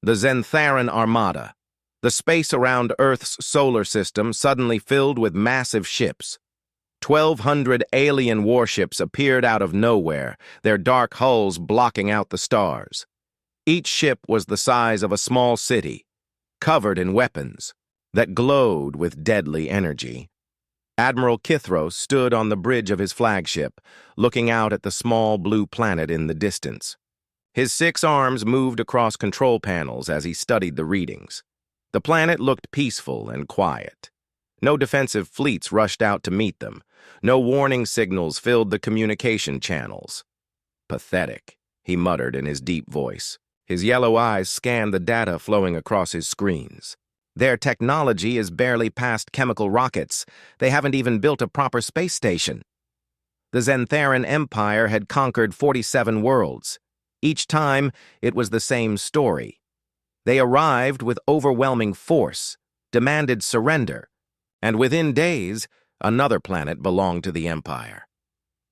The Zentharan Armada. The space around Earth's solar system suddenly filled with massive ships. 1,200 alien warships appeared out of nowhere, their dark hulls blocking out the stars. Each ship was the size of a small city, covered in weapons that glowed with deadly energy. Admiral Kithros stood on the bridge of his flagship, looking out at the small blue planet in the distance. His 6 arms moved across control panels as he studied the readings. The planet looked peaceful and quiet. No defensive fleets rushed out to meet them. No warning signals filled the communication channels. Pathetic, he muttered in his deep voice. His yellow eyes scanned the data flowing across his screens. Their technology is barely past chemical rockets. They haven't even built a proper space station. The Zentharan Empire had conquered 47 worlds. Each time, it was the same story. They arrived with overwhelming force, demanded surrender, and within days, another planet belonged to the Empire.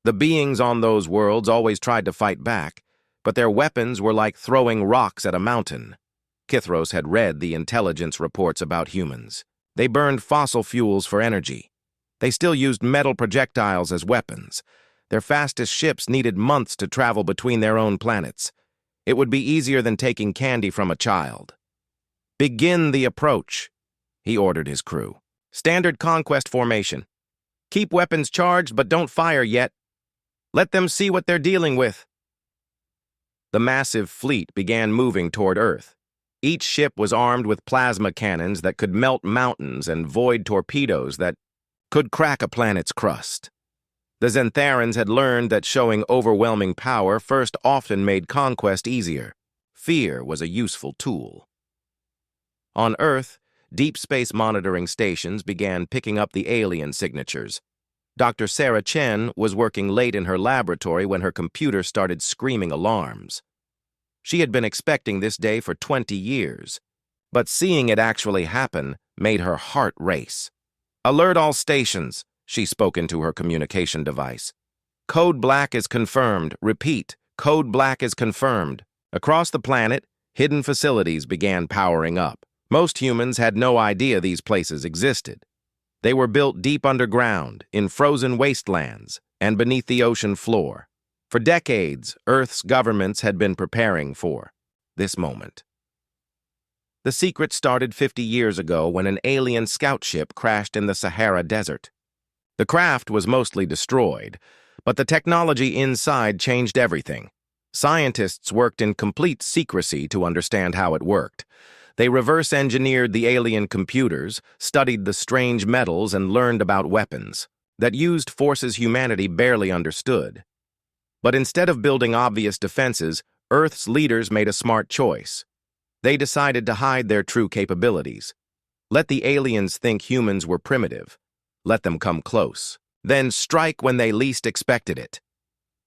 The beings on those worlds always tried to fight back, but their weapons were like throwing rocks at a mountain. Kithros had read the intelligence reports about humans. They burned fossil fuels for energy. They still used metal projectiles as weapons. Their fastest ships needed months to travel between their own planets. It would be easier than taking candy from a child. "Begin the approach," he ordered his crew. "Standard conquest formation. Keep weapons charged, but don't fire yet. Let them see what they're dealing with." The massive fleet began moving toward Earth. Each ship was armed with plasma cannons that could melt mountains and void torpedoes that could crack a planet's crust. The Zentharans had learned that showing overwhelming power first often made conquest easier. Fear was a useful tool. On Earth, deep space monitoring stations began picking up the alien signatures. Dr. Sarah Chen was working late in her laboratory when her computer started screaming alarms. She had been expecting this day for 20 years, but seeing it actually happen made her heart race. "Alert all stations," she spoke into her communication device. "Code Black is confirmed. Repeat, Code Black is confirmed." Across the planet, hidden facilities began powering up. Most humans had no idea these places existed. They were built deep underground, in frozen wastelands, and beneath the ocean floor. For decades, Earth's governments had been preparing for this moment. The secret started 50 years ago when an alien scout ship crashed in the Sahara Desert. The craft was mostly destroyed, but the technology inside changed everything. Scientists worked in complete secrecy to understand how it worked. They reverse-engineered the alien computers, studied the strange metals, and learned about weapons that used forces humanity barely understood. But instead of building obvious defenses, Earth's leaders made a smart choice. They decided to hide their true capabilities. Let the aliens think humans were primitive. Let them come close. Then strike when they least expected it.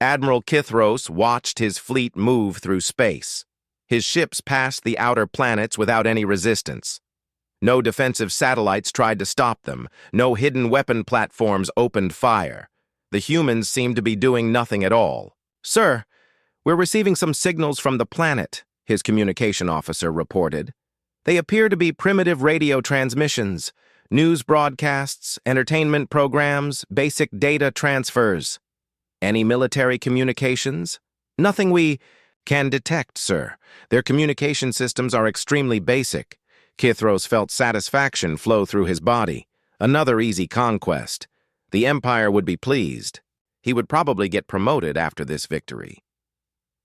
Admiral Kithros watched his fleet move through space. His ships passed the outer planets without any resistance. No defensive satellites tried to stop them. No hidden weapon platforms opened fire. The humans seemed to be doing nothing at all. "Sir, we're receiving some signals from the planet," his communication officer reported. "They appear to be primitive radio transmissions, news broadcasts, entertainment programs, basic data transfers. Any military communications?" "Nothing we can detect, sir. Their communication systems are extremely basic." Kithros felt satisfaction flow through his body. Another easy conquest. The Empire would be pleased. He would probably get promoted after this victory.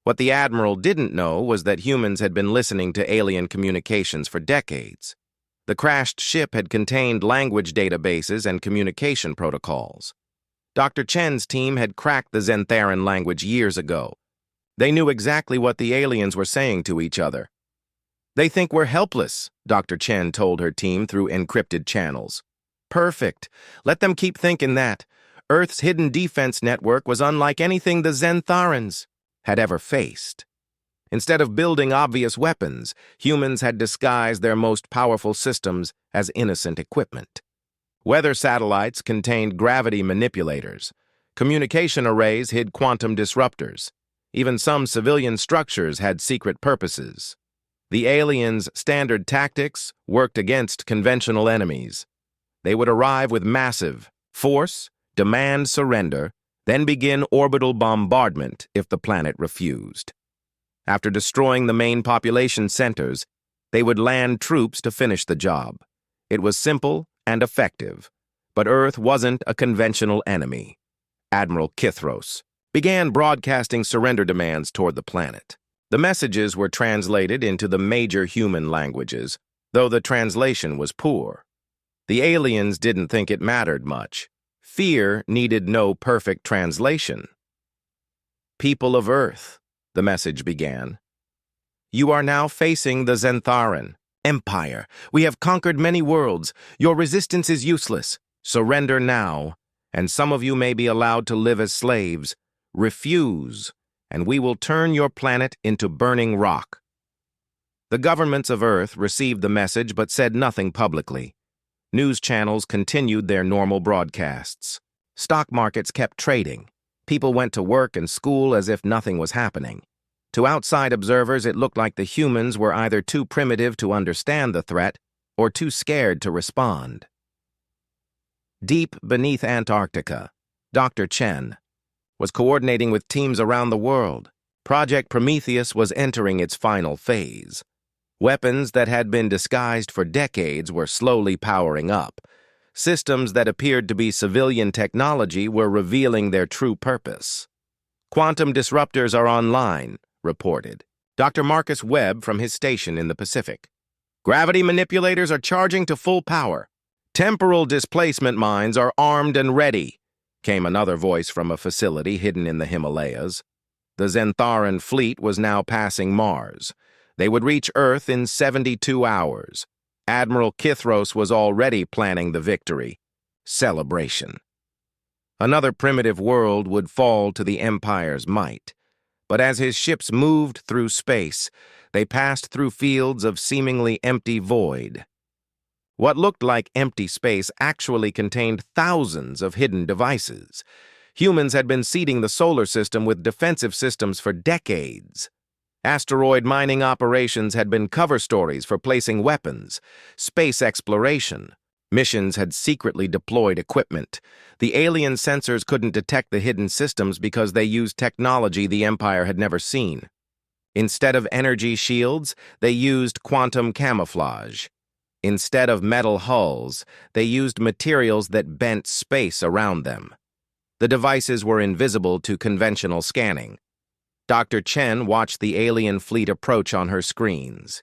What the Admiral didn't know was that humans had been listening to alien communications for decades. The crashed ship had contained language databases and communication protocols. Dr. Chen's team had cracked the Zentharan language years ago. They knew exactly what the aliens were saying to each other. "They think we're helpless," Dr. Chen told her team through encrypted channels. "Perfect. Let them keep thinking that. Earth's hidden defense network was unlike anything the Zentharans had ever faced. Instead of building obvious weapons, humans had disguised their most powerful systems as innocent equipment. Weather satellites contained gravity manipulators. Communication arrays hid quantum disruptors. Even some civilian structures had secret purposes. The aliens' standard tactics worked against conventional enemies. They would arrive with massive force, demand surrender, then begin orbital bombardment if the planet refused. After destroying the main population centers, they would land troops to finish the job. It was simple and effective, but Earth wasn't a conventional enemy. Admiral Kithros began broadcasting surrender demands toward the planet. The messages were translated into the major human languages, though the translation was poor. The aliens didn't think it mattered much. Fear needed no perfect translation. "People of Earth," the message began, "you are now facing the Zentharan Empire. We have conquered many worlds. Your resistance is useless. Surrender now, and some of you may be allowed to live as slaves. Refuse, and we will turn your planet into burning rock." The governments of Earth received the message but said nothing publicly. News channels continued their normal broadcasts. Stock markets kept trading. People went to work and school as if nothing was happening. To outside observers, it looked like the humans were either too primitive to understand the threat or too scared to respond. Deep beneath Antarctica, Dr. Chen was coordinating with teams around the world. Project Prometheus was entering its final phase. Weapons that had been disguised for decades were slowly powering up. Systems that appeared to be civilian technology were revealing their true purpose. "Quantum disruptors are online," reported Dr. Marcus Webb from his station in the Pacific. "Gravity manipulators are charging to full power. Temporal displacement mines are armed and ready," came another voice from a facility hidden in the Himalayas. The Zentharan fleet was now passing Mars. They would reach Earth in 72 hours. Admiral Kithros was already planning the victory. Celebration. Another primitive world would fall to the Empire's might. But as his ships moved through space, they passed through fields of seemingly empty void. What looked like empty space actually contained thousands of hidden devices. Humans had been seeding the solar system with defensive systems for decades. Asteroid mining operations had been cover stories for placing weapons. Space exploration. Missions had secretly deployed equipment. The alien sensors couldn't detect the hidden systems because they used technology the Empire had never seen. Instead of energy shields, they used quantum camouflage. Instead of metal hulls, they used materials that bent space around them. The devices were invisible to conventional scanning. Dr. Chen watched the alien fleet approach on her screens.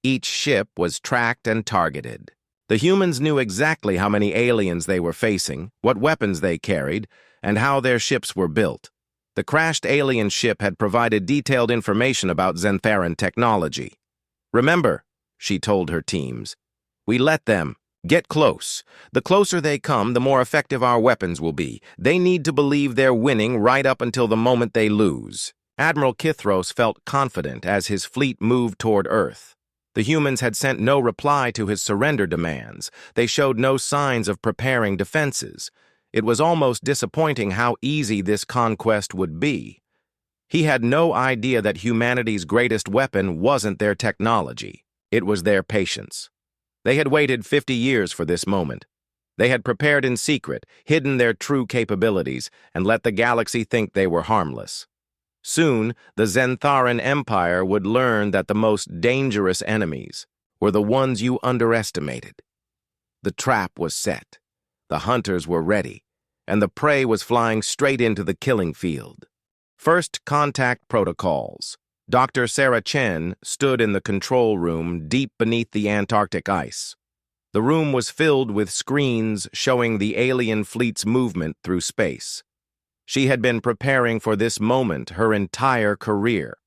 Each ship was tracked and targeted. The humans knew exactly how many aliens they were facing, what weapons they carried, and how their ships were built. The crashed alien ship had provided detailed information about Zentharan technology. "Remember," she told her teams, "we let them. Get close. The closer they come, the more effective our weapons will be. They need to believe they're winning right up until the moment they lose." Admiral Kithros felt confident as his fleet moved toward Earth. The humans had sent no reply to his surrender demands. They showed no signs of preparing defenses. It was almost disappointing how easy this conquest would be. He had no idea that humanity's greatest weapon wasn't their technology. It was their patience. They had waited 50 years for this moment. They had prepared in secret, hidden their true capabilities, and let the galaxy think they were harmless. Soon, the Zentharan Empire would learn that the most dangerous enemies were the ones you underestimated. The trap was set. The hunters were ready, and the prey was flying straight into the killing field. First contact protocols. Dr. Sarah Chen stood in the control room deep beneath the Antarctic ice. The room was filled with screens showing the alien fleet's movement through space. She had been preparing for this moment her entire career.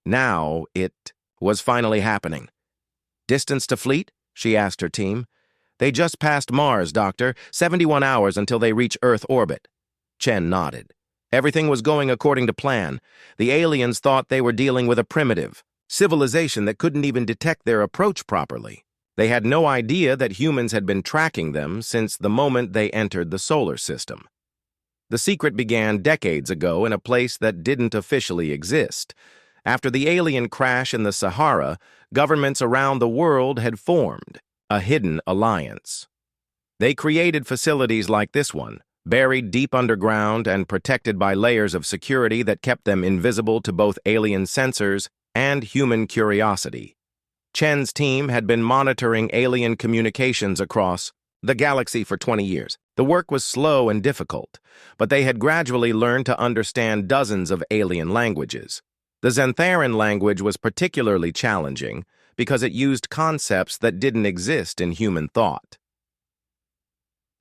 Now it was finally happening. "Distance to fleet?" she asked her team. "They just passed Mars, Doctor. 71 hours until they reach Earth orbit." Chen nodded. Everything was going according to plan. The aliens thought they were dealing with a primitive civilization that couldn't even detect their approach properly. They had no idea that humans had been tracking them since the moment they entered the solar system. The secret began decades ago in a place that didn't officially exist. After the alien crash in the Sahara, governments around the world had formed a hidden alliance. They created facilities like this one, buried deep underground and protected by layers of security that kept them invisible to both alien sensors and human curiosity. Chen's team had been monitoring alien communications across the galaxy for 20 years. The work was slow and difficult, but they had gradually learned to understand dozens of alien languages. The Xantheran language was particularly challenging because it used concepts that didn't exist in human thought.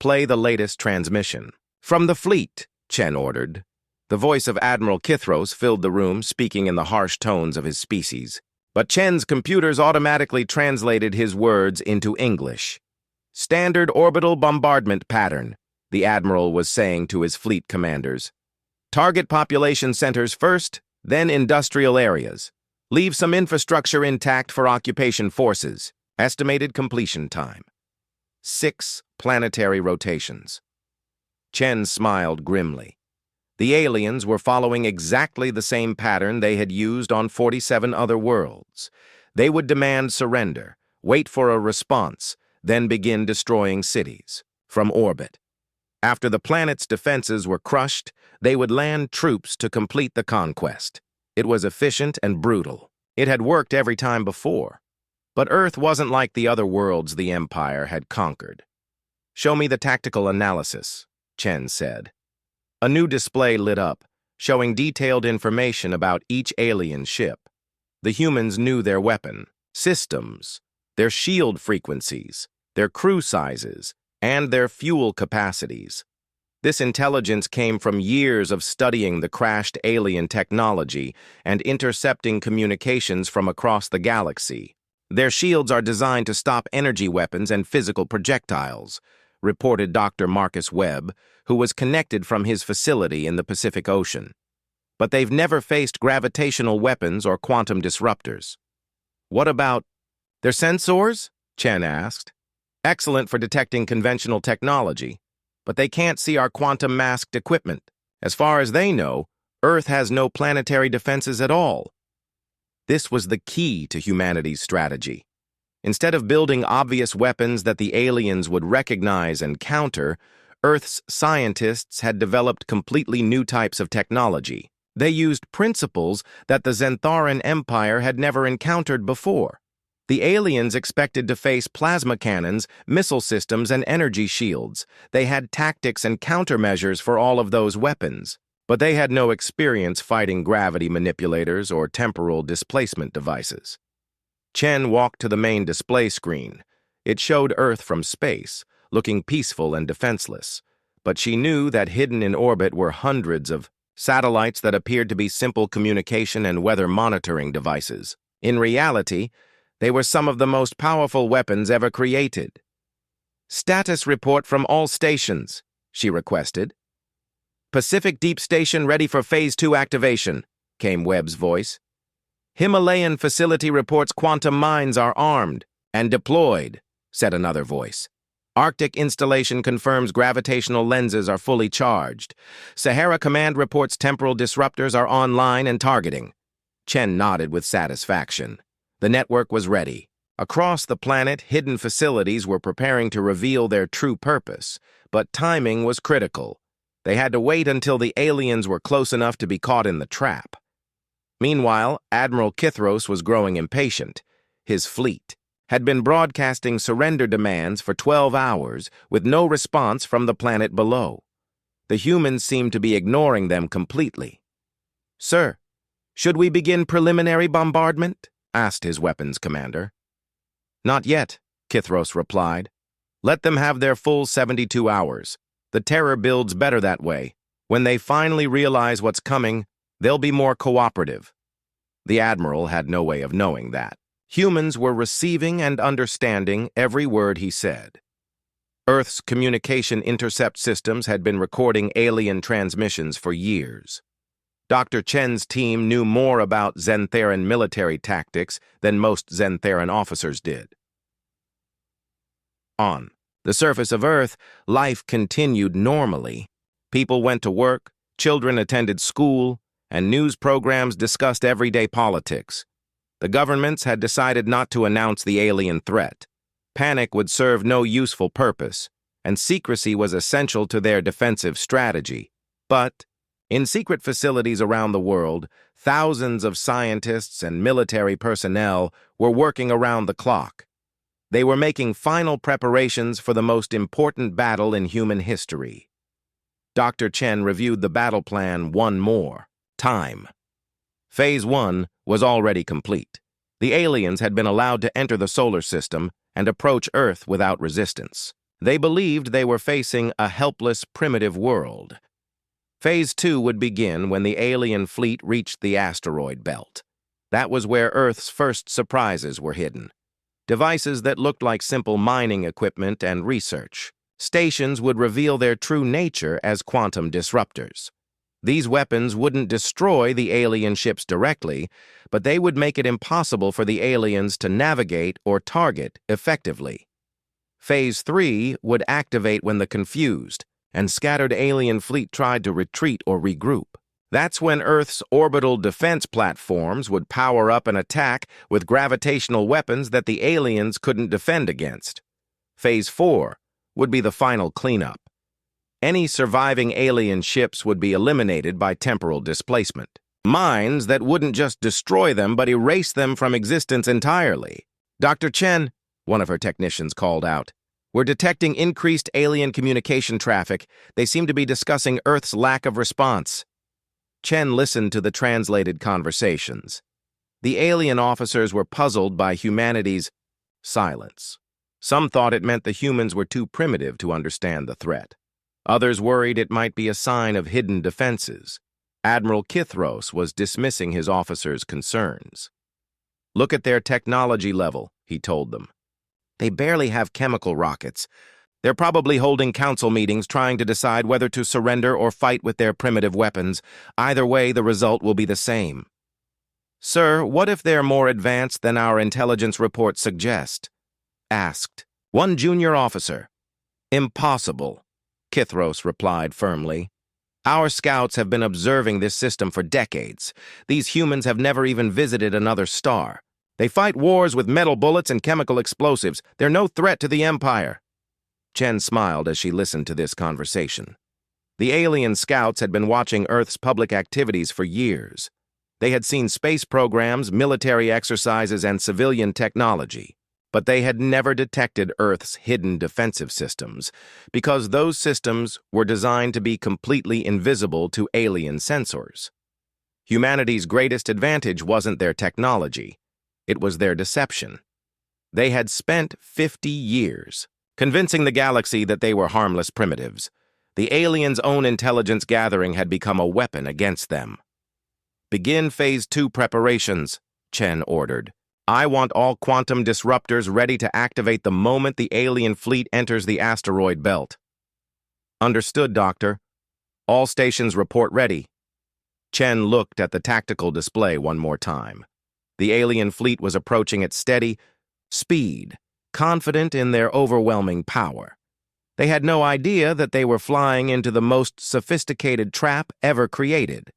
Play the latest transmission. From the fleet, Chen ordered. The voice of Admiral Kithros filled the room, speaking in the harsh tones of his species. But Chen's computers automatically translated his words into English. Standard orbital bombardment pattern, the Admiral was saying to his fleet commanders. Target population centers first, then industrial areas. Leave some infrastructure intact for occupation forces. Estimated completion time. 6 planetary rotations. Chen smiled grimly. The aliens were following exactly the same pattern they had used on 47 other worlds. They would demand surrender, wait for a response, then begin destroying cities from orbit. After the planet's defenses were crushed, they would land troops to complete the conquest. It was efficient and brutal. It had worked every time before. But Earth wasn't like the other worlds the Empire had conquered. Show me the tactical analysis, Chen said. A new display lit up, showing detailed information about each alien ship. The humans knew their weapon, systems, their shield frequencies, their crew sizes, and their fuel capacities. This intelligence came from years of studying the crashed alien technology and intercepting communications from across the galaxy. Their shields are designed to stop energy weapons and physical projectiles, reported Dr. Marcus Webb, who was connected from his facility in the Pacific Ocean. But they've never faced gravitational weapons or quantum disruptors. What about their sensors? Chen asked. Excellent for detecting conventional technology, but they can't see our quantum-masked equipment. As far as they know, Earth has no planetary defenses at all. This was the key to humanity's strategy. Instead of building obvious weapons that the aliens would recognize and counter, Earth's scientists had developed completely new types of technology. They used principles that the Xantharan Empire had never encountered before. The aliens expected to face plasma cannons, missile systems, and energy shields. They had tactics and countermeasures for all of those weapons, but they had no experience fighting gravity manipulators or temporal displacement devices. Chen walked to the main display screen. It showed Earth from space, looking peaceful and defenseless, but she knew that hidden in orbit were hundreds of satellites that appeared to be simple communication and weather monitoring devices. In reality, they were some of the most powerful weapons ever created. Status report from all stations, she requested. Pacific Deep Station ready for Phase 2 activation, came Webb's voice. Himalayan facility reports quantum mines are armed and deployed, said another voice. Arctic installation confirms gravitational lenses are fully charged. Sahara Command reports temporal disruptors are online and targeting. Chen nodded with satisfaction. The network was ready. Across the planet, hidden facilities were preparing to reveal their true purpose, but timing was critical. They had to wait until the aliens were close enough to be caught in the trap. Meanwhile, Admiral Kithros was growing impatient. His fleet had been broadcasting surrender demands for 12 hours with no response from the planet below. The humans seemed to be ignoring them completely. "Sir, should we begin preliminary bombardment?" asked his weapons commander. "Not yet," Kithros replied. "Let them have their full 72 hours. The terror builds better that way. When they finally realize what's coming, they'll be more cooperative." The Admiral had no way of knowing that. Humans were receiving and understanding every word he said. Earth's communication intercept systems had been recording alien transmissions for years. Dr. Chen's team knew more about Xantharan military tactics than most Xantharan officers did. On the surface of Earth, life continued normally. People went to work, children attended school, and news programs discussed everyday politics. The governments had decided not to announce the alien threat. Panic would serve no useful purpose, and secrecy was essential to their defensive strategy. But, in secret facilities around the world, thousands of scientists and military personnel were working around the clock. They were making final preparations for the most important battle in human history. Dr. Chen reviewed the battle plan one more time. Phase 1 was already complete. The aliens had been allowed to enter the solar system and approach Earth without resistance. They believed they were facing a helpless, primitive world. Phase 2 would begin when the alien fleet reached the asteroid belt. That was where Earth's first surprises were hidden. Devices that looked like simple mining equipment and research. Stations would reveal their true nature as quantum disruptors. These weapons wouldn't destroy the alien ships directly, but they would make it impossible for the aliens to navigate or target effectively. Phase 3 would activate when the confused and scattered alien fleet tried to retreat or regroup. That's when Earth's orbital defense platforms would power up and attack with gravitational weapons that the aliens couldn't defend against. Phase 4 would be the final cleanup. Any surviving alien ships would be eliminated by temporal displacement. Mines that wouldn't just destroy them but erase them from existence entirely. Dr. Chen, one of her technicians called out, "We're detecting increased alien communication traffic. They seem to be discussing Earth's lack of response." Chen listened to the translated conversations. The alien officers were puzzled by humanity's silence. Some thought it meant the humans were too primitive to understand the threat. Others worried it might be a sign of hidden defenses. Admiral Kithros was dismissing his officers' concerns. "Look at their technology level," he told them. "They barely have chemical rockets. They're probably holding council meetings trying to decide whether to surrender or fight with their primitive weapons. Either way, the result will be the same." "Sir, what if they're more advanced than our intelligence reports suggest?" asked one junior officer. "Impossible," Kithros replied firmly. "Our scouts have been observing this system for decades. These humans have never even visited another star. They fight wars with metal bullets and chemical explosives. They're no threat to the Empire." Chen smiled as she listened to this conversation. The alien scouts had been watching Earth's public activities for years. They had seen space programs, military exercises, and civilian technology. But they had never detected Earth's hidden defensive systems, because those systems were designed to be completely invisible to alien sensors. Humanity's greatest advantage wasn't their technology. It was their deception. They had spent 50 years convincing the galaxy that they were harmless primitives. The aliens' own intelligence gathering had become a weapon against them. "Begin Phase 2 preparations," Chen ordered. "I want all quantum disruptors ready to activate the moment the alien fleet enters the asteroid belt." "Understood, Doctor. All stations report ready." Chen looked at the tactical display one more time. The alien fleet was approaching at steady speed, confident in their overwhelming power. They had no idea that they were flying into the most sophisticated trap ever created.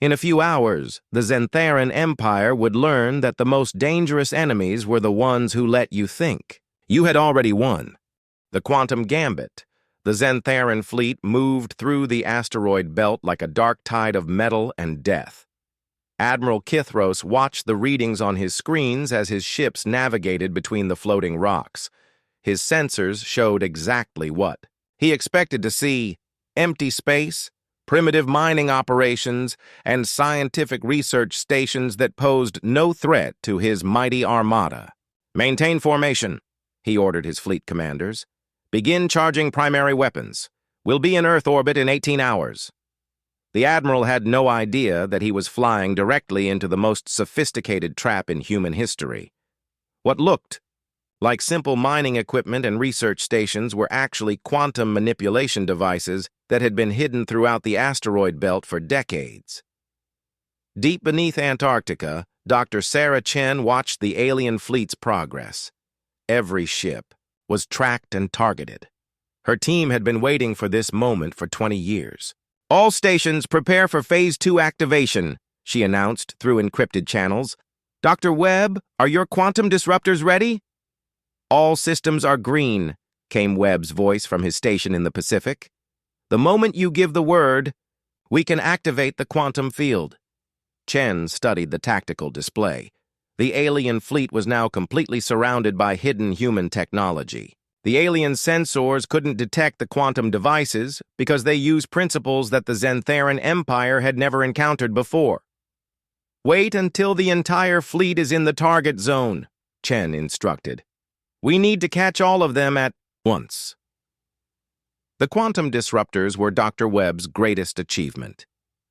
In a few hours, the Xantheran Empire would learn that the most dangerous enemies were the ones who let you think. You had already won. The Quantum Gambit. The Xantheran fleet moved through the asteroid belt like a dark tide of metal and death. Admiral Kithros watched the readings on his screens as his ships navigated between the floating rocks. His sensors showed exactly what he expected to see: empty space, primitive mining operations, and scientific research stations that posed no threat to his mighty armada. "Maintain formation," he ordered his fleet commanders. "Begin charging primary weapons. We'll be in Earth orbit in 18 hours. The Admiral had no idea that he was flying directly into the most sophisticated trap in human history. What looked like simple mining equipment and research stations were actually quantum manipulation devices that had been hidden throughout the asteroid belt for decades. Deep beneath Antarctica, Dr. Sarah Chen watched the alien fleet's progress. Every ship was tracked and targeted. Her team had been waiting for this moment for 20 years. All stations prepare for Phase 2 activation, she announced through encrypted channels. Dr. Webb, are your quantum disruptors ready? All systems are green, came Webb's voice from his station in the Pacific. The moment you give the word, we can activate the quantum field. Chen studied the tactical display. The alien fleet was now completely surrounded by hidden human technology. The alien sensors couldn't detect the quantum devices because they used principles that the Xantheran Empire had never encountered before. Wait until the entire fleet is in the target zone, Chen instructed. We need to catch all of them at once. The quantum disruptors were Dr. Webb's greatest achievement.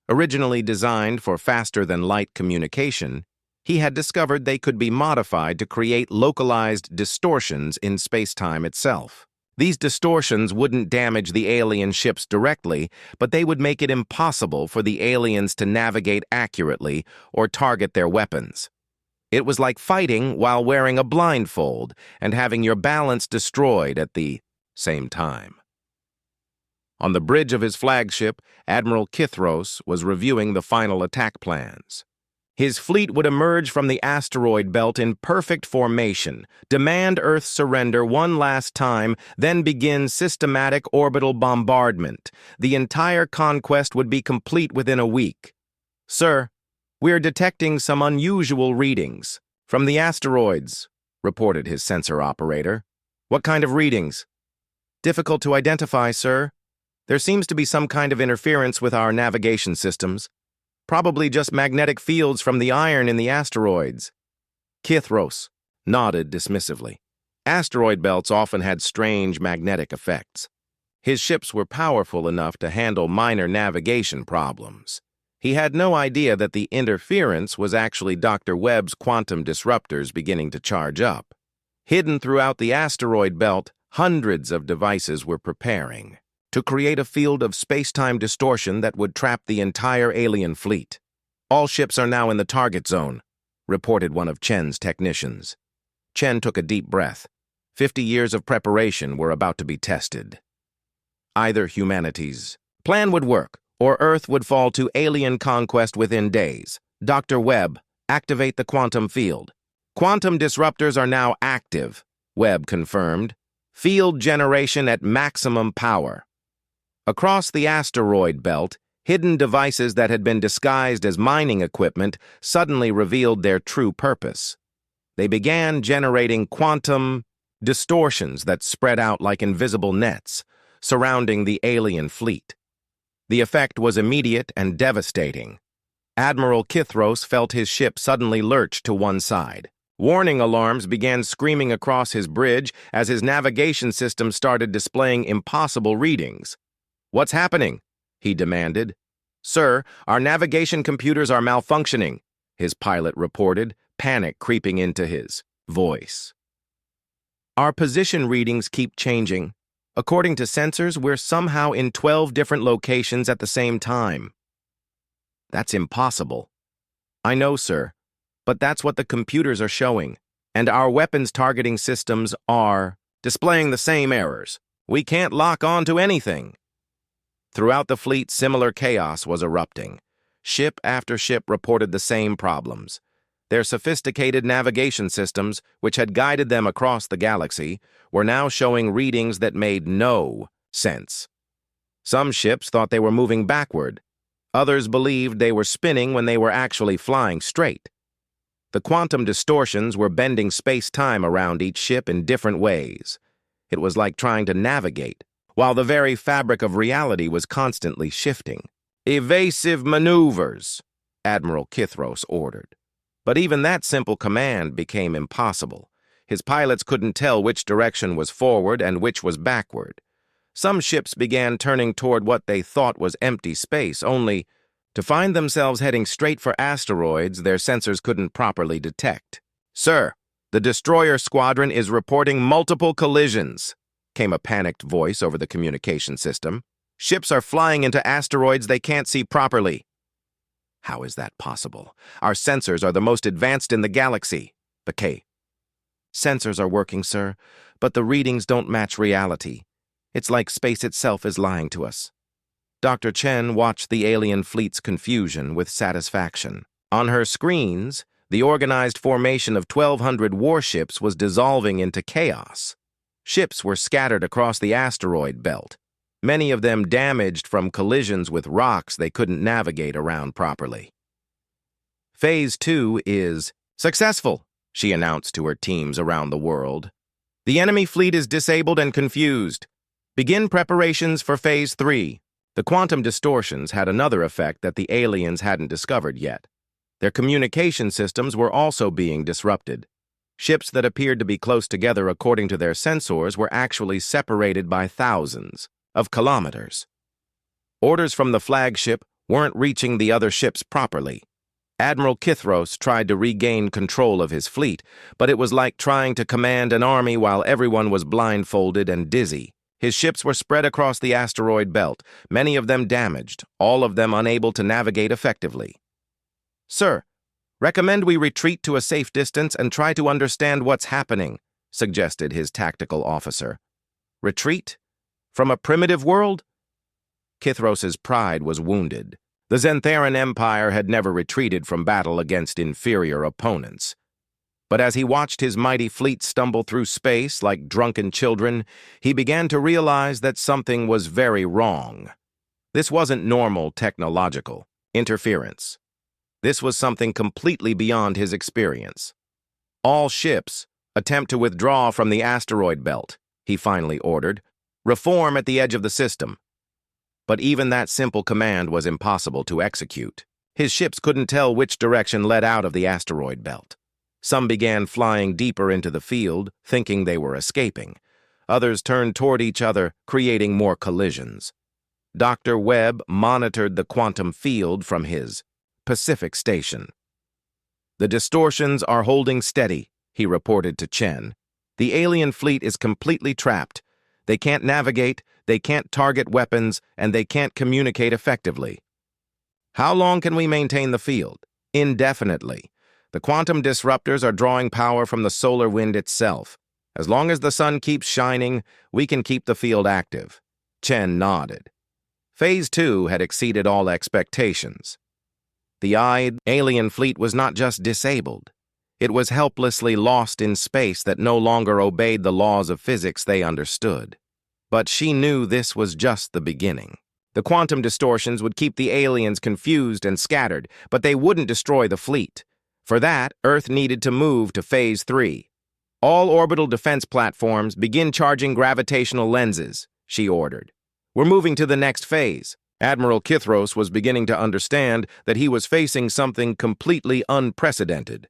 Originally designed for faster-than-light communication, he had discovered they could be modified to create localized distortions in space-time itself. These distortions wouldn't damage the alien ships directly, but they would make it impossible for the aliens to navigate accurately or target their weapons. It was like fighting while wearing a blindfold and having your balance destroyed at the same time. On the bridge of his flagship, Admiral Kithros was reviewing the final attack plans. His fleet would emerge from the asteroid belt in perfect formation, demand Earth's surrender one last time, then begin systematic orbital bombardment. The entire conquest would be complete within a week. Sir, we're detecting some unusual readings from the asteroids, reported his sensor operator. What kind of readings? Difficult to identify, sir. There seems to be some kind of interference with our navigation systems. Probably just magnetic fields from the iron in the asteroids. Kithros nodded dismissively. Asteroid belts often had strange magnetic effects. His ships were powerful enough to handle minor navigation problems. He had no idea that the interference was actually Dr. Webb's quantum disruptors beginning to charge up. Hidden throughout the asteroid belt, hundreds of devices were preparing to create a field of space-time distortion that would trap the entire alien fleet. All ships are now in the target zone, reported one of Chen's technicians. Chen took a deep breath. 50 years of preparation were about to be tested. Either humanity's plan would work, or Earth would fall to alien conquest within days. Dr. Webb, activate the quantum field. Quantum disruptors are now active, Webb confirmed. Field generation at maximum power. Across the asteroid belt, hidden devices that had been disguised as mining equipment suddenly revealed their true purpose. They began generating quantum distortions that spread out like invisible nets, surrounding the alien fleet. The effect was immediate and devastating. Admiral Kithros felt his ship suddenly lurch to one side. Warning alarms began screaming across his bridge as his navigation system started displaying impossible readings. What's happening? He demanded. Sir, our navigation computers are malfunctioning, his pilot reported, panic creeping into his voice. Our position readings keep changing. According to sensors, we're somehow in 12 different locations at the same time. That's impossible. I know, sir, but that's what the computers are showing, and our weapons targeting systems are displaying the same errors. We can't lock on to anything. Throughout the fleet, similar chaos was erupting. Ship after ship reported the same problems. Their sophisticated navigation systems, which had guided them across the galaxy, were now showing readings that made no sense. Some ships thought they were moving backward. Others believed they were spinning when they were actually flying straight. The quantum distortions were bending space-time around each ship in different ways. It was like trying to navigate, while the very fabric of reality was constantly shifting. Evasive maneuvers, Admiral Kithros ordered. But even that simple command became impossible. His pilots couldn't tell which direction was forward and which was backward. Some ships began turning toward what they thought was empty space, only to find themselves heading straight for asteroids their sensors couldn't properly detect. Sir, the destroyer squadron is reporting multiple collisions, came a panicked voice over the communication system. Ships are flying into asteroids they can't see properly. How is that possible? Our sensors are the most advanced in the galaxy. Bakay. Sensors are working, sir, but the readings don't match reality. It's like space itself is lying to us. Dr. Chen watched the alien fleet's confusion with satisfaction. On her screens, the organized formation of 1,200 warships was dissolving into chaos. Ships were scattered across the asteroid belt, many of them damaged from collisions with rocks they couldn't navigate around properly. Phase 2 is successful, she announced to her teams around the world. The enemy fleet is disabled and confused. Begin preparations for Phase 3. The quantum distortions had another effect that the aliens hadn't discovered yet. Their communication systems were also being disrupted. Ships that appeared to be close together according to their sensors were actually separated by thousands of kilometers. Orders from the flagship weren't reaching the other ships properly. Admiral Kithros tried to regain control of his fleet, but it was like trying to command an army while everyone was blindfolded and dizzy. His ships were spread across the asteroid belt, many of them damaged, all of them unable to navigate effectively. "Sir, recommend we retreat to a safe distance and try to understand what's happening," suggested his tactical officer. Retreat? From a primitive world? Kithros's pride was wounded. The Xantheran Empire had never retreated from battle against inferior opponents. But as he watched his mighty fleet stumble through space like drunken children, he began to realize that something was very wrong. This wasn't normal technological interference. This was something completely beyond his experience. "All ships, attempt to withdraw from the asteroid belt," he finally ordered. "Reform at the edge of the system." But even that simple command was impossible to execute. His ships couldn't tell which direction led out of the asteroid belt. Some began flying deeper into the field, thinking they were escaping. Others turned toward each other, creating more collisions. Dr. Webb monitored the quantum field from his Pacific station. "The distortions are holding steady," he reported to Chen. "The alien fleet is completely trapped. They can't navigate, they can't target weapons, and they can't communicate effectively." "How long can we maintain the field?" "Indefinitely. The quantum disruptors are drawing power from the solar wind itself. As long as the sun keeps shining, we can keep the field active." Chen nodded. Phase 2 had exceeded all expectations. The alien fleet was not just disabled. It was helplessly lost in space that no longer obeyed the laws of physics they understood. But she knew this was just the beginning. The quantum distortions would keep the aliens confused and scattered, but they wouldn't destroy the fleet. For that, Earth needed to move to Phase 3. "All orbital defense platforms begin charging gravitational lenses," she ordered. "We're moving to the next phase." Admiral Kithros was beginning to understand that he was facing something completely unprecedented.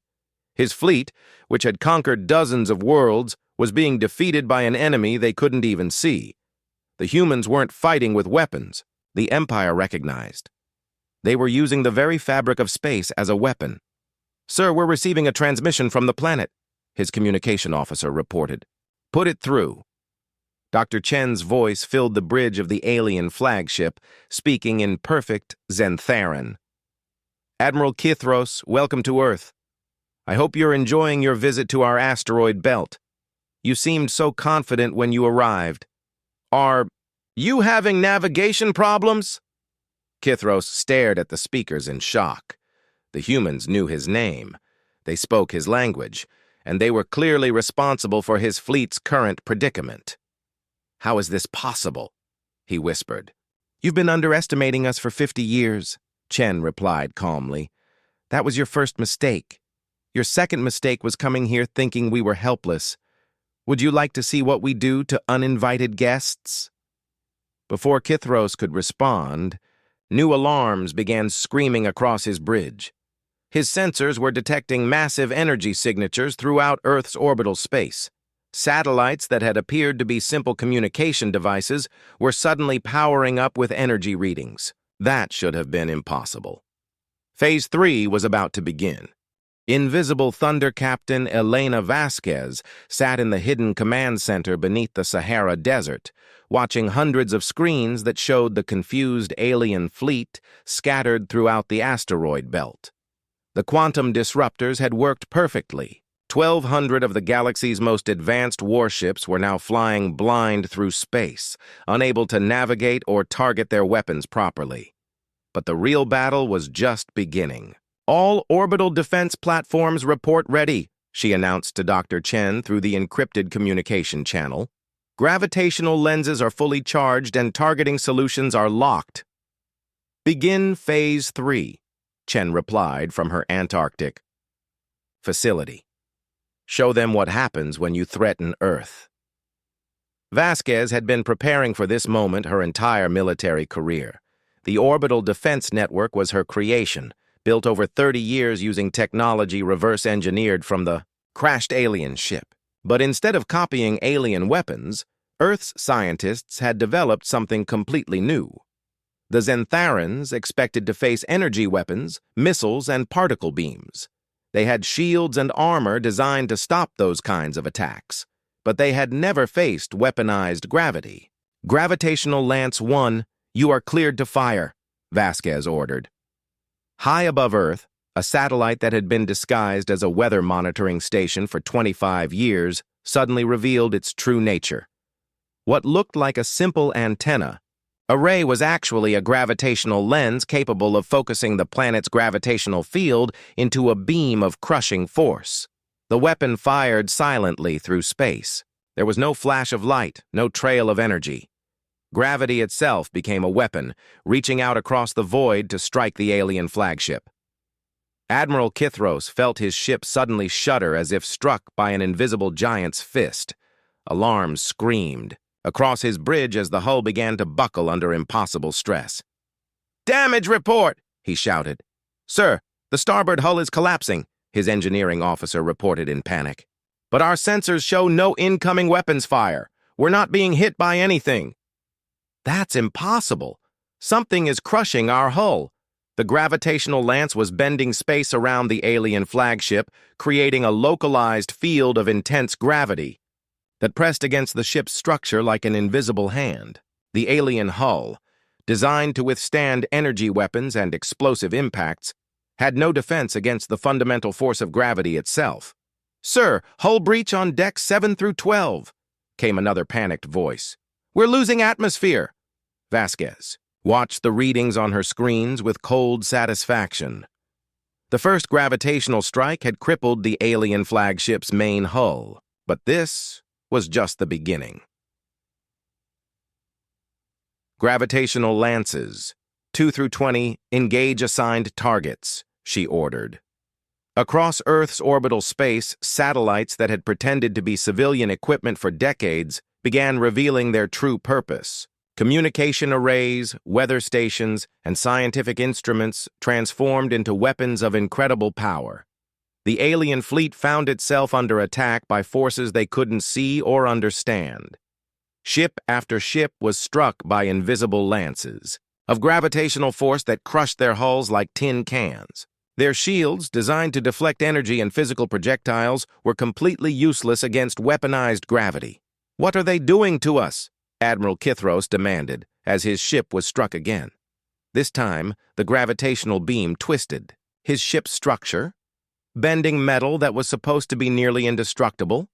His fleet, which had conquered dozens of worlds, was being defeated by an enemy they couldn't even see. The humans weren't fighting with weapons, the Empire recognized. They were using the very fabric of space as a weapon. "Sir, we're receiving a transmission from the planet," his communication officer reported. "Put it through." Dr. Chen's voice filled the bridge of the alien flagship, speaking in perfect Xantheran. "Admiral Kithros, welcome to Earth. I hope you're enjoying your visit to our asteroid belt. You seemed so confident when you arrived. Are you having navigation problems?" Kithros stared at the speakers in shock. The humans knew his name. They spoke his language, and they were clearly responsible for his fleet's current predicament. "How is this possible?" he whispered. "You've been underestimating us for 50 years, Chen replied calmly. "That was your first mistake. Your second mistake was coming here thinking we were helpless. Would you like to see what we do to uninvited guests?" Before Kithros could respond, new alarms began screaming across his bridge. His sensors were detecting massive energy signatures throughout Earth's orbital space. Satellites that had appeared to be simple communication devices were suddenly powering up with energy readings. That should have been impossible. Phase 3 was about to begin. Invisible Thunder Captain Elena Vasquez sat in the hidden command center beneath the Sahara Desert, watching hundreds of screens that showed the confused alien fleet scattered throughout the asteroid belt. The quantum disruptors had worked perfectly. 1,200 of the galaxy's most advanced warships were now flying blind through space, unable to navigate or target their weapons properly. But the real battle was just beginning. "All orbital defense platforms report ready," she announced to Dr. Chen through the encrypted communication channel. "Gravitational lenses are fully charged and targeting solutions are locked." "Begin Phase 3, Chen replied from her Antarctic facility. "Show them what happens when you threaten Earth." Vasquez had been preparing for this moment her entire military career. The Orbital Defense Network was her creation, built over 30 years using technology reverse-engineered from the crashed alien ship. But instead of copying alien weapons, Earth's scientists had developed something completely new. The Xantharans expected to face energy weapons, missiles, and particle beams. They had shields and armor designed to stop those kinds of attacks, but they had never faced weaponized gravity. "Gravitational Lance 1, you are cleared to fire," Vasquez ordered. High above Earth, a satellite that had been disguised as a weather monitoring station for 25 years suddenly revealed its true nature. What looked like a simple antenna, array was actually a gravitational lens capable of focusing the planet's gravitational field into a beam of crushing force. The weapon fired silently through space. There was no flash of light, no trail of energy. Gravity itself became a weapon, reaching out across the void to strike the alien flagship. Admiral Kithros felt his ship suddenly shudder as if struck by an invisible giant's fist. Alarms screamed across his bridge as the hull began to buckle under impossible stress. "Damage report!" he shouted. "Sir, the starboard hull is collapsing," his engineering officer reported in panic. "But our sensors show no incoming weapons fire. We're not being hit by anything." "That's impossible. Something is crushing our hull." The gravitational lance was bending space around the alien flagship, creating a localized field of intense gravity that pressed against the ship's structure like an invisible hand. The alien hull, designed to withstand energy weapons and explosive impacts, had no defense against the fundamental force of gravity itself. "Sir, hull breach on decks 7 through 12, came another panicked voice. "We're losing atmosphere." Vasquez watched the readings on her screens with cold satisfaction. The first gravitational strike had crippled the alien flagship's main hull, but this was just the beginning. "Gravitational lances, 2 through 20, engage assigned targets," she ordered. Across Earth's orbital space, satellites that had pretended to be civilian equipment for decades began revealing their true purpose. Communication arrays, weather stations, and scientific instruments transformed into weapons of incredible power. The alien fleet found itself under attack by forces they couldn't see or understand. Ship after ship was struck by invisible lances, of gravitational force that crushed their hulls like tin cans. Their shields, designed to deflect energy and physical projectiles, were completely useless against weaponized gravity. "What are they doing to us?" Admiral Kithros demanded, as his ship was struck again. This time, the gravitational beam twisted. His ship's structure, bending metal that was supposed to be nearly indestructible.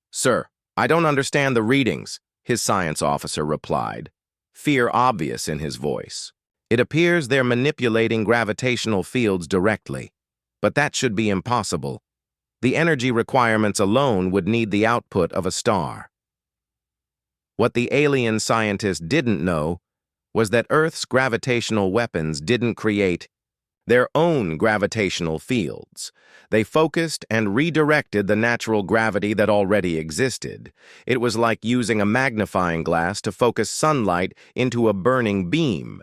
"Sir, I don't understand the readings," his science officer replied, fear obvious in his voice. "It appears they're manipulating gravitational fields directly, but that should be impossible. The energy requirements alone would need the output of a star." What the alien scientist didn't know was that Earth's gravitational weapons didn't create their own gravitational fields. They focused and redirected the natural gravity that already existed. It was like using a magnifying glass to focus sunlight into a burning beam.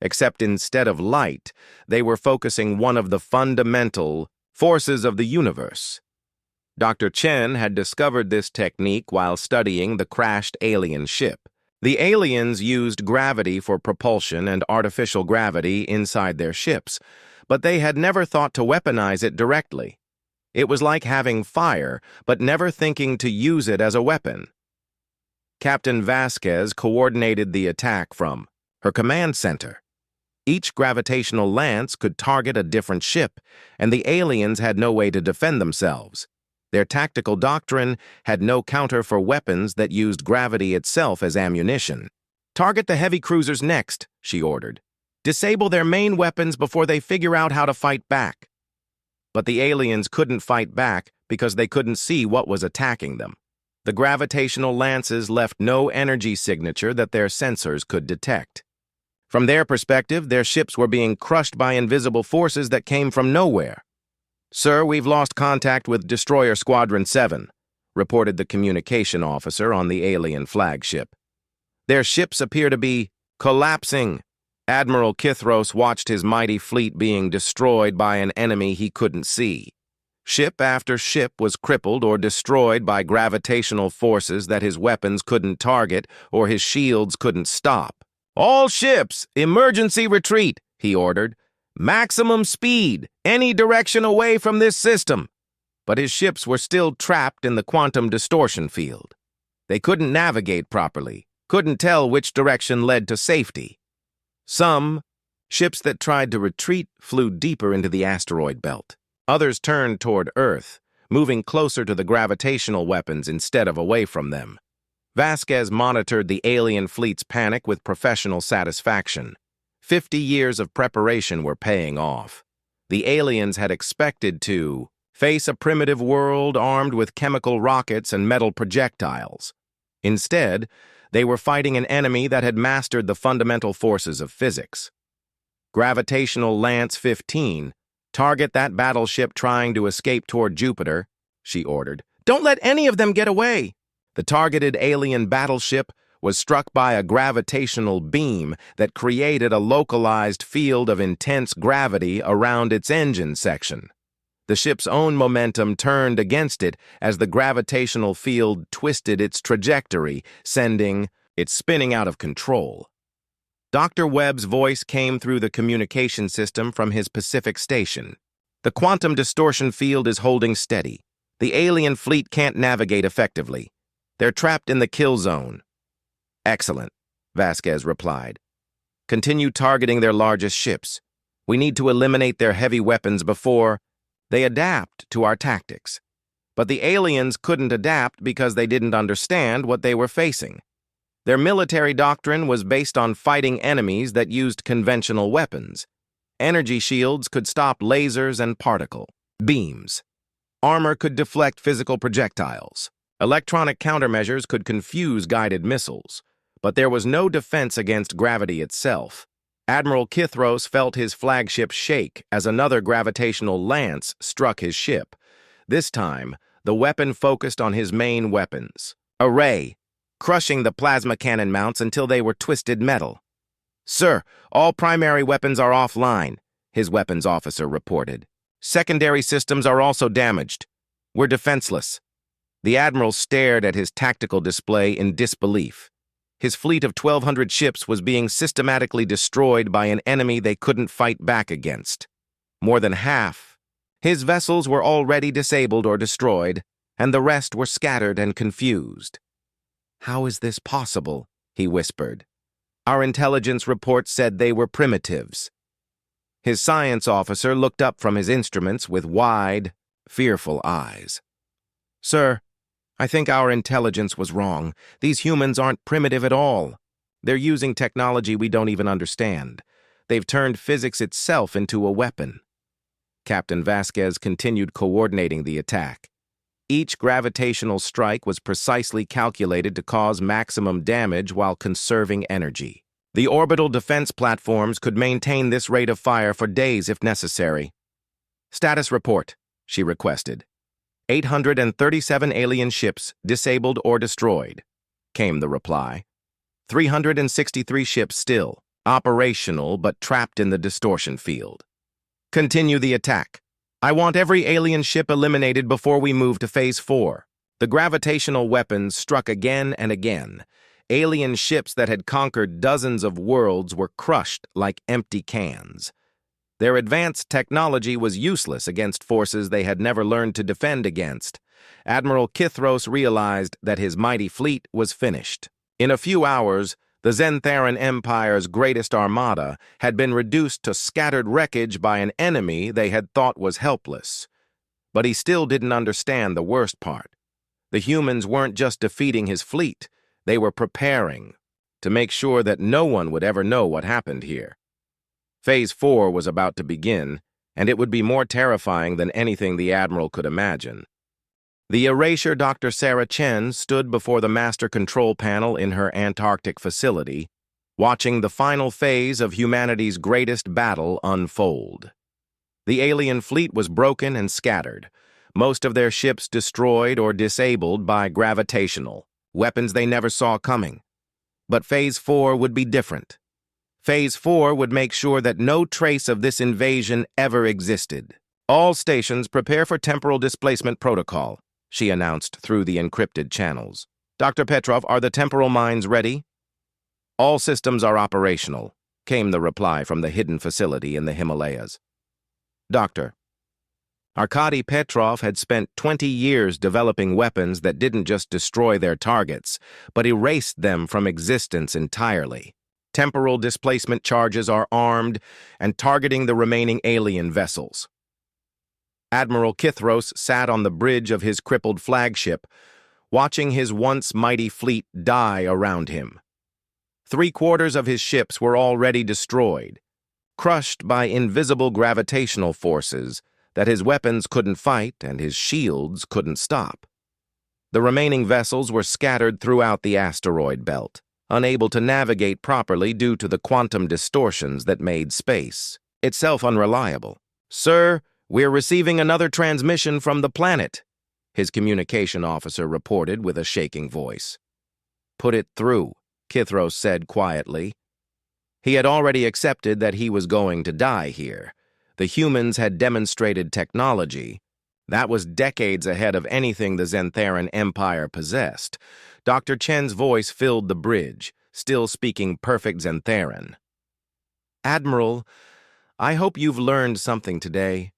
Except instead of light, they were focusing one of the fundamental forces of the universe. Dr. Chen had discovered this technique while studying the crashed alien ship. The aliens used gravity for propulsion and artificial gravity inside their ships, but they had never thought to weaponize it directly. It was like having fire, but never thinking to use it as a weapon. Captain Vasquez coordinated the attack from her command center. Each gravitational lance could target a different ship, and the aliens had no way to defend themselves. Their tactical doctrine had no counter for weapons that used gravity itself as ammunition. "Target the heavy cruisers next," she ordered. "Disable their main weapons before they figure out how to fight back." But the aliens couldn't fight back because they couldn't see what was attacking them. The gravitational lances left no energy signature that their sensors could detect. From their perspective, their ships were being crushed by invisible forces that came from nowhere. "Sir, we've lost contact with Destroyer Squadron 7, reported the communication officer on the alien flagship. "Their ships appear to be collapsing." Admiral Kithros watched his mighty fleet being destroyed by an enemy he couldn't see. Ship after ship was crippled or destroyed by gravitational forces that his weapons couldn't target or his shields couldn't stop. "All ships, emergency retreat," he ordered. "Maximum speed, any direction away from this system." But his ships were still trapped in the quantum distortion field. They couldn't navigate properly, couldn't tell which direction led to safety. Some ships that tried to retreat flew deeper into the asteroid belt. Others turned toward Earth, moving closer to the gravitational weapons instead of away from them. Vasquez monitored the alien fleet's panic with professional satisfaction. 50 years of preparation were paying off. The aliens had expected to face a primitive world armed with chemical rockets and metal projectiles. Instead, they were fighting an enemy that had mastered the fundamental forces of physics. "Gravitational Lance 15, target that battleship trying to escape toward Jupiter," she ordered. "Don't let any of them get away." The targeted alien battleship was struck by a gravitational beam that created a localized field of intense gravity around its engine section. The ship's own momentum turned against it as the gravitational field twisted its trajectory, sending it spinning out of control. Dr. Webb's voice came through the communication system from his Pacific station. "The quantum distortion field is holding steady. The alien fleet can't navigate effectively. They're trapped in the kill zone." "Excellent," Vasquez replied. "Continue targeting their largest ships. We need to eliminate their heavy weapons before they adapt to our tactics." But the aliens couldn't adapt because they didn't understand what they were facing. Their military doctrine was based on fighting enemies that used conventional weapons. Energy shields could stop lasers and particle beams. Armor could deflect physical projectiles. Electronic countermeasures could confuse guided missiles. But there was no defense against gravity itself. Admiral Kithros felt his flagship shake as another gravitational lance struck his ship. This time, the weapon focused on his main weapons. A ray, crushing the plasma cannon mounts until they were twisted metal. "Sir, all primary weapons are offline," his weapons officer reported. "Secondary systems are also damaged. We're defenseless." The admiral stared at his tactical display in disbelief. His fleet of 1,200 ships was being systematically destroyed by an enemy they couldn't fight back against. More than half. His vessels were already disabled or destroyed, and the rest were scattered and confused. "How is this possible?" he whispered. "Our intelligence report said they were primitives." His science officer looked up from his instruments with wide, fearful eyes. "Sir, I think our intelligence was wrong. These humans aren't primitive at all. They're using technology we don't even understand. They've turned physics itself into a weapon." Captain Vasquez continued coordinating the attack. Each gravitational strike was precisely calculated to cause maximum damage while conserving energy. The orbital defense platforms could maintain this rate of fire for days if necessary. "Status report," she requested. 837 alien ships disabled or destroyed," came the reply. 363 ships still operational but trapped in the distortion field. "Continue the attack. I want every alien ship eliminated before we move to Phase 4. The gravitational weapons struck again and again. Alien ships that had conquered dozens of worlds were crushed like empty cans. Their advanced technology was useless against forces they had never learned to defend against. Admiral Kithros realized that his mighty fleet was finished. In a few hours, the Zentharan Empire's greatest armada had been reduced to scattered wreckage by an enemy they had thought was helpless. But he still didn't understand the worst part. The humans weren't just defeating his fleet, they were preparing to make sure that no one would ever know what happened here. Phase 4 was about to begin, and it would be more terrifying than anything the Admiral could imagine. The erasure Dr. Sarah Chen stood before the master control panel in her Antarctic facility, watching the final phase of humanity's greatest battle unfold. The alien fleet was broken and scattered, most of their ships destroyed or disabled by gravitational, weapons they never saw coming. But Phase 4 would be different. Phase 4 would make sure that no trace of this invasion ever existed. All stations prepare for temporal displacement protocol, she announced through the encrypted channels. Dr. Petrov, are the temporal mines ready? All systems are operational, came the reply from the hidden facility in the Himalayas. Doctor. Arkady Petrov had spent 20 years developing weapons that didn't just destroy their targets, but erased them from existence entirely. Temporal displacement charges are armed and targeting the remaining alien vessels. Admiral Kithros sat on the bridge of his crippled flagship, watching his once mighty fleet die around him. 3/4 of his ships were already destroyed, crushed by invisible gravitational forces that his weapons couldn't fight and his shields couldn't stop. The remaining vessels were scattered throughout the asteroid belt, unable to navigate properly due to the quantum distortions that made space itself unreliable. Sir, we're receiving another transmission from the planet, his communication officer reported with a shaking voice. Put it through, Kithros said quietly. He had already accepted that he was going to die here. The humans had demonstrated technology that was decades ahead of anything the Xantheran Empire possessed. Dr. Chen's voice filled the bridge, still speaking perfect Xantheran. Admiral, I hope you've learned something today.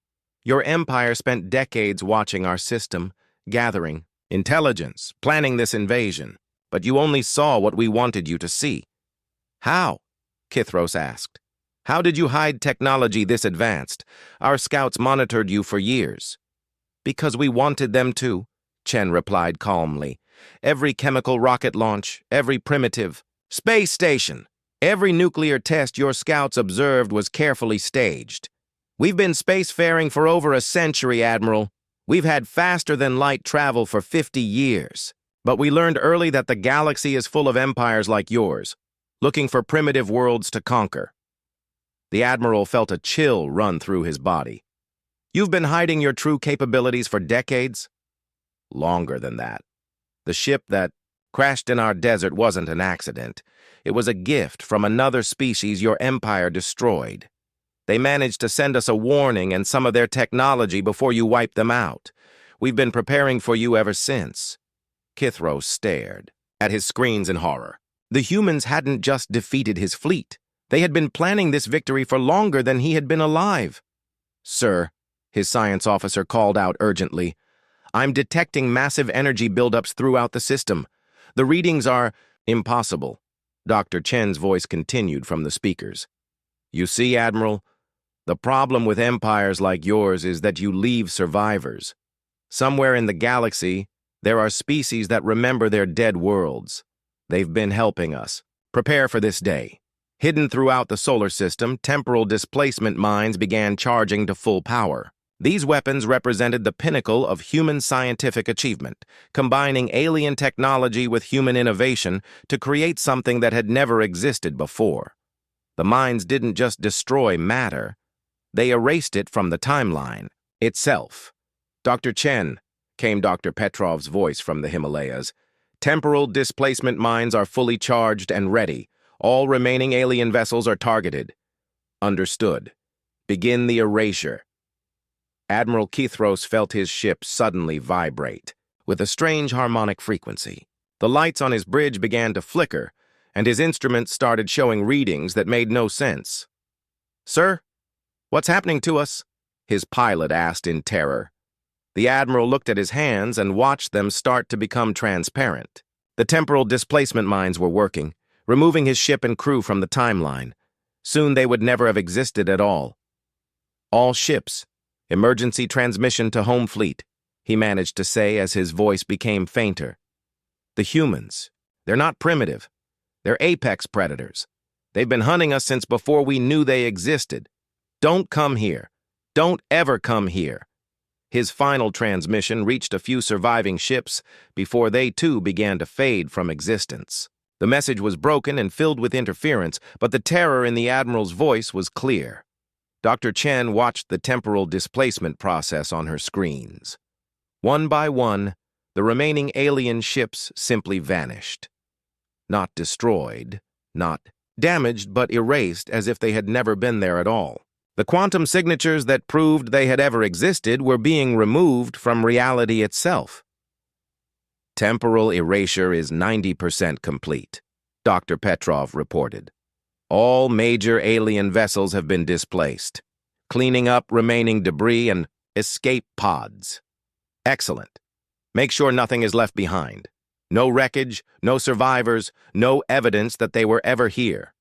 Your empire spent decades watching our system, gathering intelligence, planning this invasion, but you only saw what we wanted you to see. How? Kithros asked. How did you hide technology this advanced? Our scouts monitored you for years. Because we wanted them to, Chen replied calmly. Every chemical rocket launch, every primitive space station, every nuclear test your scouts observed was carefully staged. We've been spacefaring for over a century, Admiral. We've had faster-than-light travel for 50 years. But we learned early that the galaxy is full of empires like yours, looking for primitive worlds to conquer. The Admiral felt a chill run through his body. You've been hiding your true capabilities for decades? Longer than that. The ship that crashed in our desert wasn't an accident. It was a gift from another species your empire destroyed. They managed to send us a warning and some of their technology before you wiped them out. We've been preparing for you ever since. Kithros stared at his screens in horror. The humans hadn't just defeated his fleet. They had been planning this victory for longer than he had been alive. Sir, his science officer called out urgently, I'm detecting massive energy buildups throughout the system. The readings are impossible. Dr. Chen's voice continued from the speakers. You see, Admiral, the problem with empires like yours is that you leave survivors. Somewhere in the galaxy, there are species that remember their dead worlds. They've been helping us. Prepare for this day. Hidden throughout the solar system, temporal displacement mines began charging to full power. These weapons represented the pinnacle of human scientific achievement, combining alien technology with human innovation to create something that had never existed before. The mines didn't just destroy matter, they erased it from the timeline itself. Dr. Chen, came Dr. Petrov's voice from the Himalayas. Temporal displacement mines are fully charged and ready. All remaining alien vessels are targeted. Understood. Begin the erasure. Admiral Kithros felt his ship suddenly vibrate with a strange harmonic frequency. The lights on his bridge began to flicker, and his instruments started showing readings that made no sense. Sir, what's happening to us? His pilot asked in terror. The Admiral looked at his hands and watched them start to become transparent. The temporal displacement mines were working, removing his ship and crew from the timeline. Soon they would never have existed at all. All ships, Emergency transmission to home fleet, he managed to say as his voice became fainter. The humans, they're not primitive. They're apex predators. They've been hunting us since before we knew they existed. Don't come here. Don't ever come here. His final transmission reached a few surviving ships before they too began to fade from existence. The message was broken and filled with interference, but the terror in the Admiral's voice was clear. Dr. Chen watched the temporal displacement process on her screens. One by one, the remaining alien ships simply vanished. Not destroyed, not damaged, but erased as if they had never been there at all. The quantum signatures that proved they had ever existed were being removed from reality itself. Temporal erasure is 90% complete, Dr. Petrov reported. All major alien vessels have been displaced, cleaning up remaining debris and escape pods. Excellent. Make sure nothing is left behind. No wreckage, no survivors, no evidence that they were ever here.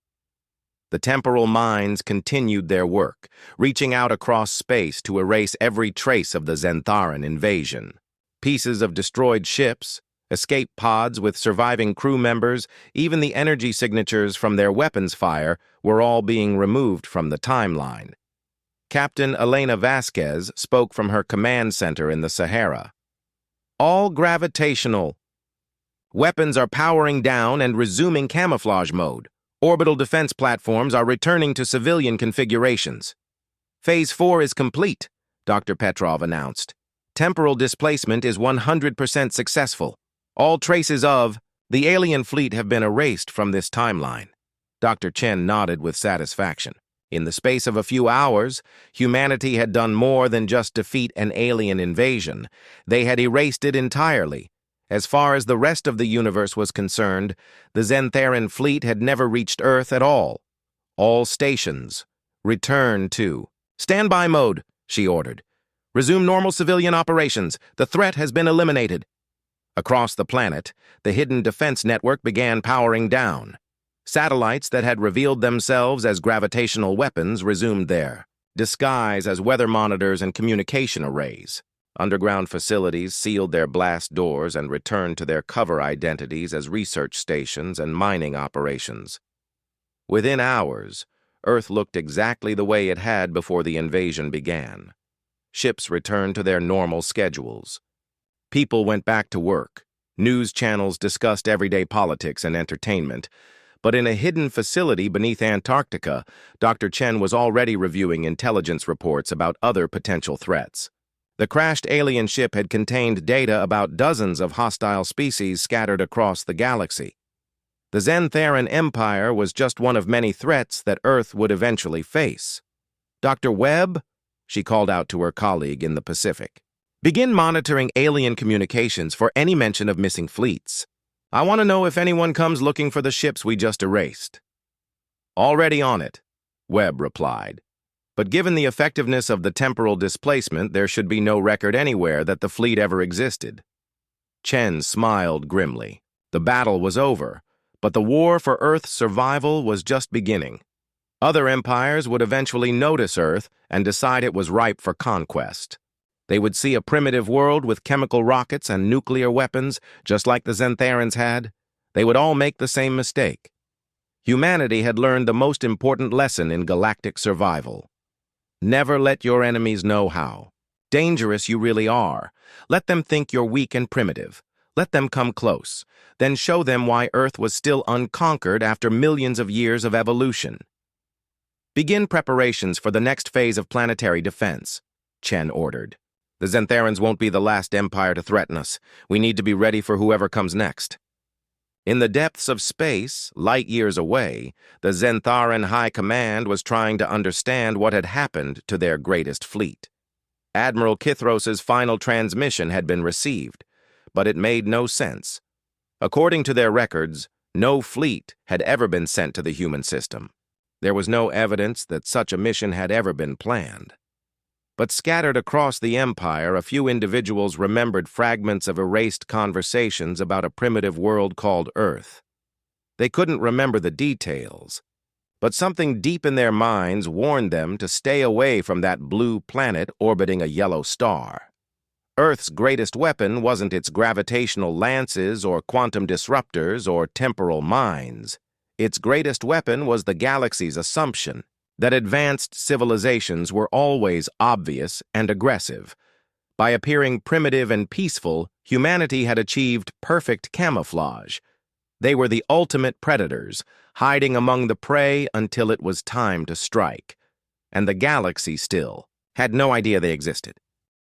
The temporal minds continued their work, reaching out across space to erase every trace of the Zentharan invasion. Pieces of destroyed ships, escape pods with surviving crew members, even the energy signatures from their weapons fire were all being removed from the timeline. Captain Elena Vasquez spoke from her command center in the Sahara. All gravitational. Weapons are powering down and resuming camouflage mode. Orbital defense platforms are returning to civilian configurations. Phase 4 is complete, Dr. Petrov announced. Temporal displacement is 100% successful. All traces of the alien fleet have been erased from this timeline. Dr. Chen nodded with satisfaction. In the space of a few hours, humanity had done more than just defeat an alien invasion. They had erased it entirely. As far as the rest of the universe was concerned, the Zentharan fleet had never reached Earth at all. All stations, return to standby mode, she ordered. Resume normal civilian operations. The threat has been eliminated. Across the planet, the hidden defense network began powering down. Satellites that had revealed themselves as gravitational weapons resumed their disguise as weather monitors and communication arrays. Underground facilities sealed their blast doors and returned to their cover identities as research stations and mining operations. Within hours, Earth looked exactly the way it had before the invasion began. Ships returned to their normal schedules. People went back to work. News channels discussed everyday politics and entertainment. But in a hidden facility beneath Antarctica, Dr. Chen was already reviewing intelligence reports about other potential threats. The crashed alien ship had contained data about dozens of hostile species scattered across the galaxy. The Zentharan Empire was just one of many threats that Earth would eventually face. Dr. Webb, she called out to her colleague in the Pacific, begin monitoring alien communications for any mention of missing fleets. I want to know if anyone comes looking for the ships we just erased. Already on it, Webb replied. But given the effectiveness of the temporal displacement, there should be no record anywhere that the fleet ever existed. Chen smiled grimly. The battle was over, but the war for Earth's survival was just beginning. Other empires would eventually notice Earth and decide it was ripe for conquest. They would see a primitive world with chemical rockets and nuclear weapons, just like the Zentharans had. They would all make the same mistake. Humanity had learned the most important lesson in galactic survival. Never let your enemies know how dangerous you really are. Let them think you're weak and primitive. Let them come close. Then show them why Earth was still unconquered after millions of years of evolution. Begin preparations for the next phase of planetary defense, Chen ordered. The Zentharans won't be the last empire to threaten us. We need to be ready for whoever comes next. In the depths of space, light years away, the Zentharan High Command was trying to understand what had happened to their greatest fleet. Admiral Kithros's final transmission had been received, but it made no sense. According to their records, no fleet had ever been sent to the human system. There was no evidence that such a mission had ever been planned. But scattered across the empire, a few individuals remembered fragments of erased conversations about a primitive world called Earth. They couldn't remember the details, But something deep in their minds warned them to stay away from that blue planet orbiting a yellow star. Earth's greatest weapon wasn't its gravitational lances or quantum disruptors or temporal mines. Its greatest weapon was the galaxy's assumption that advanced civilizations were always obvious and aggressive. By appearing primitive and peaceful, humanity had achieved perfect camouflage. They were the ultimate predators, hiding among the prey until it was time to strike. And the galaxy still had no idea they existed.